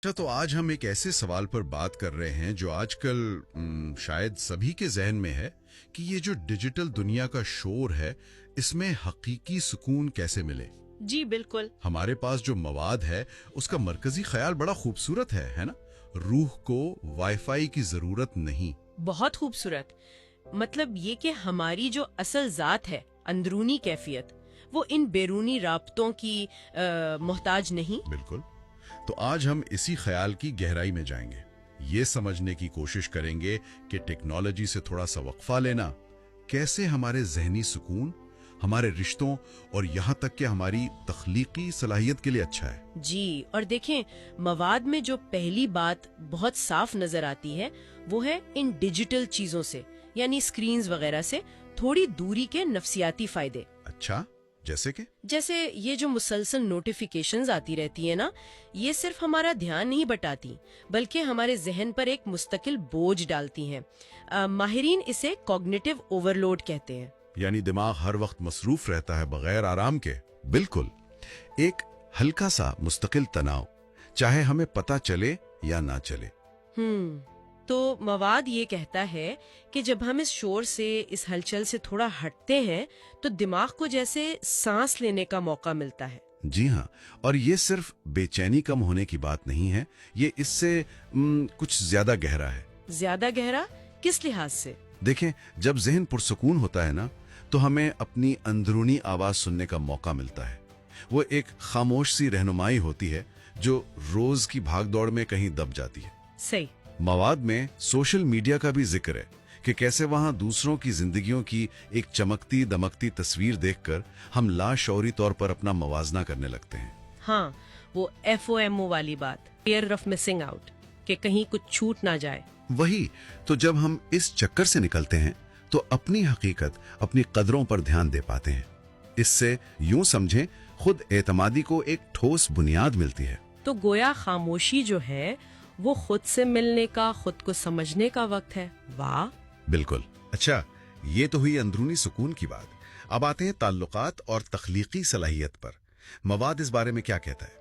अच्छा, तो आज हम एक ऐसे सवाल पर बात कर रहे हैं जो आजकल शायद सभी के जहन में है कि ये जो डिजिटल दुनिया का शोर है, इसमें हकीकी सुकून कैसे मिले। जी बिल्कुल। हमारे पास जो मवाद है उसका मरकजी ख्याल बड़ा खूबसूरत है ना। रूह को वाईफाई की जरूरत नहीं। बहुत खूबसूरत। मतलब ये कि हमारी जो असल जात है, अंदरूनी कैफियत, वो इन बैरूनी राब्तों की मोहताज नहीं। बिल्कुल। तो आज हम इसी ख्याल की गहराई में जाएंगे, ये समझने की कोशिश करेंगे कि टेक्नोलॉजी से थोड़ा सा वक्फा लेना कैसे हमारे जहनी सुकून, हमारे रिश्तों और यहाँ तक कि हमारी तख्लीकी सलाहियत के लिए अच्छा है। जी, और देखें, मवाद में जो पहली बात बहुत साफ नजर आती है वो है इन डिजिटल चीजों से, यानी स्क्रीन्स वगैरह से थोड़ी दूरी के नफसियाती फायदे। अच्छा, जैसे ये जो मुसलसल नोटिफिकेशंस आती रहती है ना, ये सिर्फ हमारा ध्यान नहीं बटाती बल्कि हमारे जहन पर एक मुस्तकिल बोझ डालती हैं। माहिरीन इसे कॉग्निटिव ओवरलोड कहते हैं। यानी दिमाग हर वक्त मसरूफ रहता है बगैर आराम के। बिल्कुल, एक हल्का सा मुस्तकिल तनाव, चाहे हमें पता चले या ना चले। तो मवाद ये कहता है कि जब हम इस शोर से, इस हलचल से थोड़ा हटते हैं तो दिमाग को जैसे सांस लेने का मौका मिलता है। जी हाँ, और ये सिर्फ बेचैनी कम होने की बात नहीं है, ये इससे कुछ ज्यादा गहरा है। ज्यादा गहरा किस लिहाज से? देखें, जब जहन पुरसुकून होता है ना, तो हमें अपनी अंदरूनी आवाज सुनने का मौका मिलता है। वो एक खामोश सी रहनुमाई होती है जो रोज की भागदौड़ में कहीं दब जाती है। सही। मवाद में सोशल मीडिया का भी जिक्र है कि कैसे वहां दूसरों की जिंदगियों की एक चमकती दमकती तस्वीर देखकर हम लाशौरी तौर पर अपना मवाजना करने लगते हैं। हाँ, वो FOMO वाली बात, फियर ऑफ मिसिंग आउट, कि कहीं कुछ छूट ना जाए। वही तो, जब हम इस चक्कर से निकलते हैं तो अपनी हकीकत, अपनी कदरों पर ध्यान दे पाते हैं। इससे यूं समझें, खुद एतमादी को एक ठोस बुनियाद मिलती है। तो गोया खामोशी जो है वो खुद से मिलने का, खुद को समझने का वक्त है। वाह। बिल्कुल। अच्छा, ये तो हुई अंदरूनी सुकून की बात। अब आते हैं ताल्लुकात और तख्लीकी सलाहियत पर। मवाद इस बारे में क्या कहता है?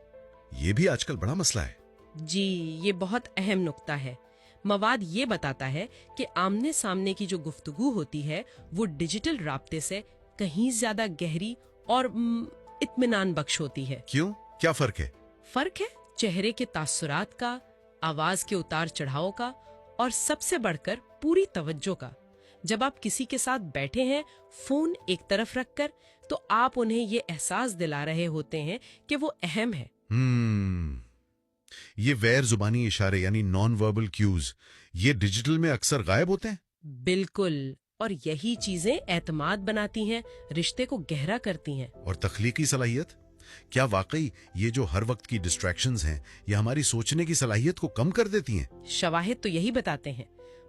ये भी आजकल बड़ा मसला है। जी, ये बहुत अहम नुक्ता है। मवाद ये बताता है कि आमने सामने की जो गुफ्तगू होती है वो डिजिटल राब्ते से कहीं ज्यादा गहरी और इत्मीनान बख्श होती है। क्यों? क्या फर्क है? फर्क है चेहरे के तासुरात का, आवाज के उतार चढ़ाव का, और सबसे बढ़कर पूरी तवज्जो का। जब आप किसी के साथ बैठे हैं फोन एक तरफ रखकर, तो आप उन्हें ये एहसास दिला रहे होते हैं कि वो अहम है। ये गैर जुबानी इशारे यानी नॉन वर्बल क्यूज, ये डिजिटल में अक्सर गायब होते हैं। बिल्कुल, और यही चीजें एतमाद बनाती हैं, रिश्ते को गहरा करती हैं। और तख्लीकी सलाहियत, क्या वाकई ये जो हर वक्त की डिस्ट्रैक्शंस हैं, ये हमारी सोचने की सलाहियत को कम कर देती हैं? शवाहिद तो यही बताते हैं।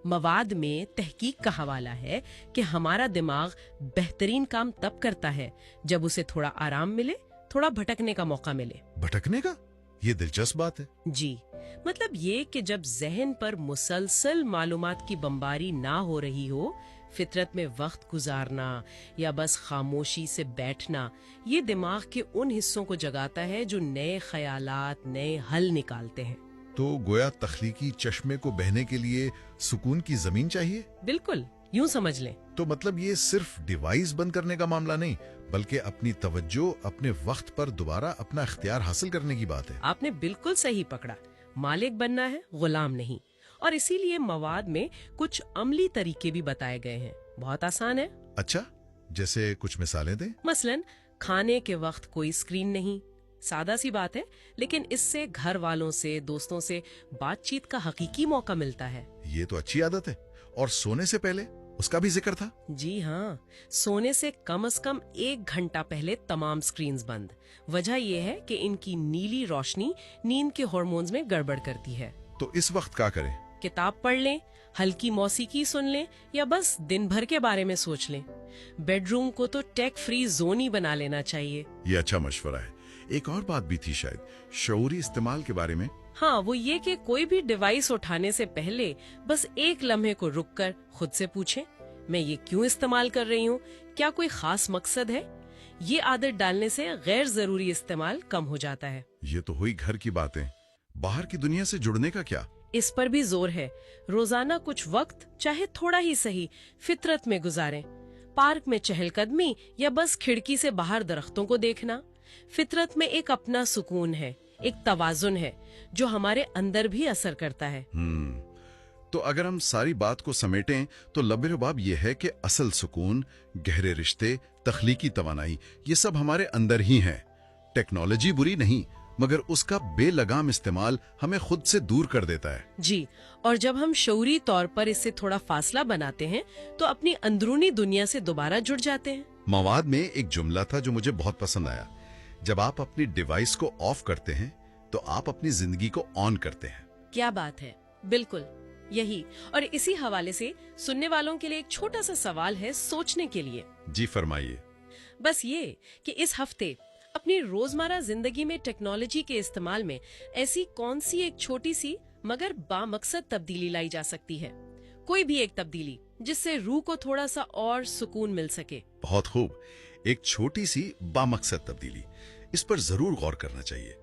मवाद में तहकीक का हवाला है कि हमारा दिमाग बेहतरीन काम तब करता है जब उसे थोड़ा आराम मिले, थोड़ा भटकने का मौका मिले। भटकने का? ये दिलचस्प बात है। जी, मतलब ये कि जब जहन पर मुसलसल मालूमात की बमबारी ना हो रही हो, फितरत में वक्त गुजारना या बस खामोशी से बैठना, ये दिमाग के उन हिस्सों को जगाता है जो नए ख्यालात, नए हल निकालते हैं। तो गोया तख्लीकी चश्मे को बहने के लिए सुकून की जमीन चाहिए। बिल्कुल, यूं समझ लें। तो मतलब ये सिर्फ डिवाइस बंद करने का मामला नहीं, बल्कि अपनी तवज्जो, अपने वक्त पर दोबारा अपना इख्तियार हासिल करने की बात है। आपने बिल्कुल सही पकड़ा। मालिक बनना है, गुलाम नहीं। और इसीलिए मवाद में कुछ अमली तरीके भी बताए गए हैं। बहुत आसान है। अच्छा, जैसे कुछ मिसालें दें। मसलन खाने के वक्त कोई स्क्रीन नहीं। सादा सी बात है, लेकिन इससे घर वालों से, दोस्तों से बातचीत का हकीकी मौका मिलता है। ये तो अच्छी आदत है। और सोने से पहले उसका भी जिक्र था। जी हाँ, सोने से कम 1 घंटा पहले तमाम स्क्रीन्स बंद। वजह यह है कि इनकी नीली रोशनी नींद के हार्मोन्स में गड़बड़ करती है। तो इस वक्त क्या करें? किताब पढ़ लें, हल्की मौसीकी सुन लें, या बस दिन भर के बारे में सोच लें। बेडरूम को तो टेक फ्री जोन ही बना लेना चाहिए। ये अच्छा मशवरा है। एक और बात भी थी शायद, शऊरी इस्तेमाल के बारे में। हाँ, वो ये कि कोई भी डिवाइस उठाने से पहले बस एक लम्हे को रुककर खुद से पूछें, मैं ये क्यों इस्तेमाल कर रही हूँ? क्या कोई खास मकसद है? ये आदत डालने से गैर जरूरी इस्तेमाल कम हो जाता है। ये तो हुई घर की बातें। बाहर की दुनिया से जुड़ने का क्या? इस पर भी जोर है। रोजाना कुछ वक्त, चाहे थोड़ा ही सही, फितरत में गुजारें। पार्क में चहलकदमी या बस खिड़की से बाहर दरख्तों को देखना। फितरत में एक अपना सुकून है, एक तवाजुन है जो हमारे अंदर भी असर करता है। तो अगर हम सारी बात को समेटें तो लबे-लुबाब ये है कि असल सुकून, गहरे रिश्ते, तख्लीकी तवानाई, ये सब हमारे अंदर ही हैं। टेक्नोलॉजी बुरी नहीं, मगर उसका बेलगाम इस्तेमाल हमें खुद से दूर कर देता है। जी, और जब हम शऊरी तौर पर इससे थोड़ा फासला बनाते हैं तो अपनी अंदरूनी दुनिया से दोबारा जुड़ जाते हैं। मवाद में एक जुमला था जो मुझे बहुत पसंद आया। जब आप अपनी डिवाइस को ऑफ करते हैं तो आप अपनी जिंदगी को ऑन करते हैं। क्या बात है, बिल्कुल यही। और इसी हवाले से सुनने वालों के लिए एक छोटा सा सवाल है सोचने के लिए। जी फरमाइए। बस ये कि इस हफ्ते अपनी रोजमर्रा जिंदगी में टेक्नोलॉजी के इस्तेमाल में ऐसी कौन सी एक छोटी सी मगर बामकसद तब्दीली लाई जा सकती है? कोई भी एक तब्दीली जिससे रूह को थोड़ा सा और सुकून मिल सके। बहुत खूब, एक छोटी सी बामकसद तब्दीली, इस पर जरूर गौर करना चाहिए।